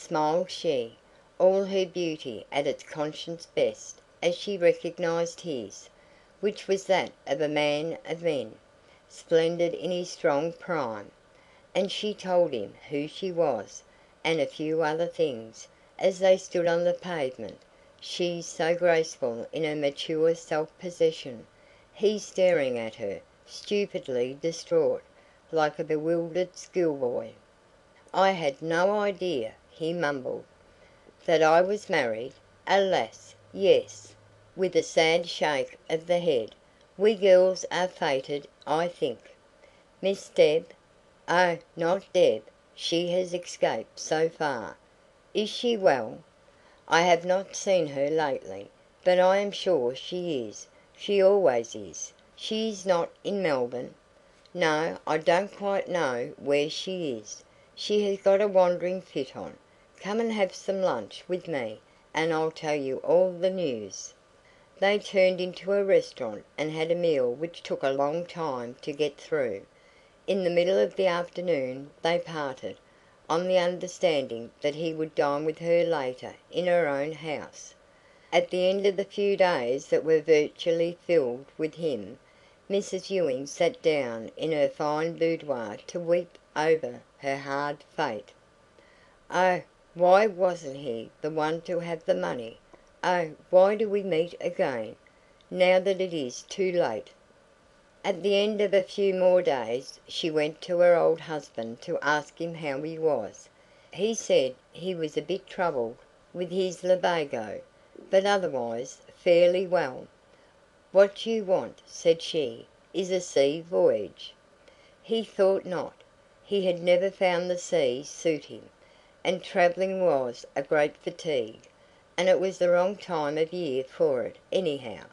smiled she, all her beauty at its conscious best as she recognized his, which was that of a man of men, splendid in his strong prime. And she told him who she was, and a few other things, as they stood on the pavement, she so graceful in her mature self-possession, he staring at her, stupidly distraught, like a bewildered schoolboy. "I had no idea," he mumbled. "That I was married? Alas, yes," with a sad shake of the head. "We girls are fated, I think." "Miss Deb?" "Oh, not Deb. She has escaped so far." "Is she well?" "I have not seen her lately, but I am sure she is. She always is. She is not in Melbourne?" "No, I don't quite know where she is. She has got a wandering fit on. Come and have some lunch with me, and I'll tell you all the news." They turned into a restaurant and had a meal which took a long time to get through. In the middle of the afternoon they parted, on the understanding that he would dine with her later in her own house. At the end of the few days that were virtually filled with him, Mrs. Ewing sat down in her fine boudoir to weep over her hard fate. Oh, why wasn't he the one to have the money? Oh, why do we meet again, now that it is too late? At the end of a few more days she went to her old husband to ask him how he was. He said he was a bit troubled with his lumbago, but otherwise fairly well. "What you want," said she, "is a sea voyage." He thought not. He had never found the sea suit him, and travelling was a great fatigue, and it was the wrong time of year for it, anyhow.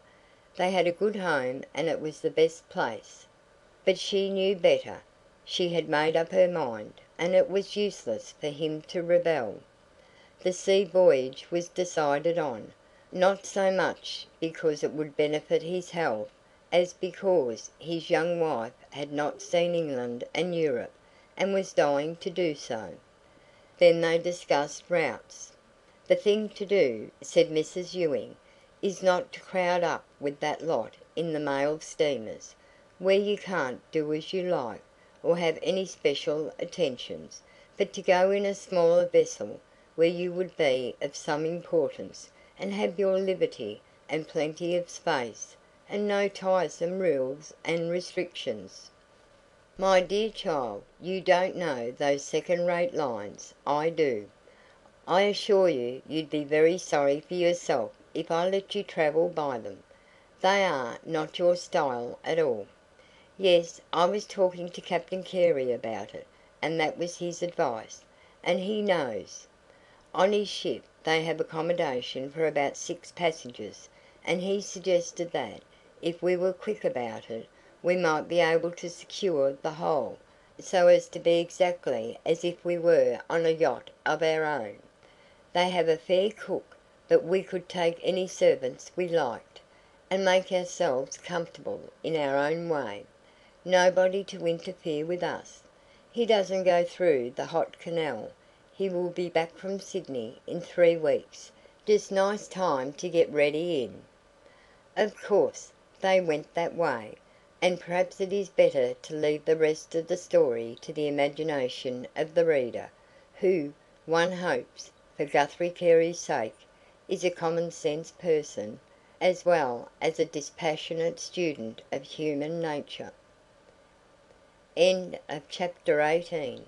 They had a good home and it was the best place. But she knew better. She had made up her mind, and it was useless for him to rebel. The sea voyage was decided on, not so much because it would benefit his health as because his young wife had not seen England and Europe, and was dying to do so. Then they discussed routes. "The thing to do," said Mrs. Ewing, "is not to crowd up with that lot in the mail steamers, where you can't do as you like, or have any special attentions, but to go in a smaller vessel, where you would be of some importance, and have your liberty, and plenty of space, and no tiresome rules and restrictions." "My dear child, you don't know those second-rate lines. I do. I assure you you'd be very sorry for yourself if I let you travel by them. They are not your style at all." "Yes, I was talking to Captain Carey about it, and that was his advice, and he knows. On his ship they have accommodation for about 6 passengers, and he suggested that, if we were quick about it, we might be able to secure the whole, so as to be exactly as if we were on a yacht of our own. They have a fair cook, but we could take any servants we liked, and make ourselves comfortable in our own way. Nobody to interfere with us. He doesn't go through the hot canal. He will be back from Sydney in 3 weeks. Just nice time to get ready in." Of course, they went that way, and perhaps it is better to leave the rest of the story to the imagination of the reader, who, one hopes, for Guthrie Carey's sake, is a common-sense person, as well as a dispassionate student of human nature. End of chapter 18.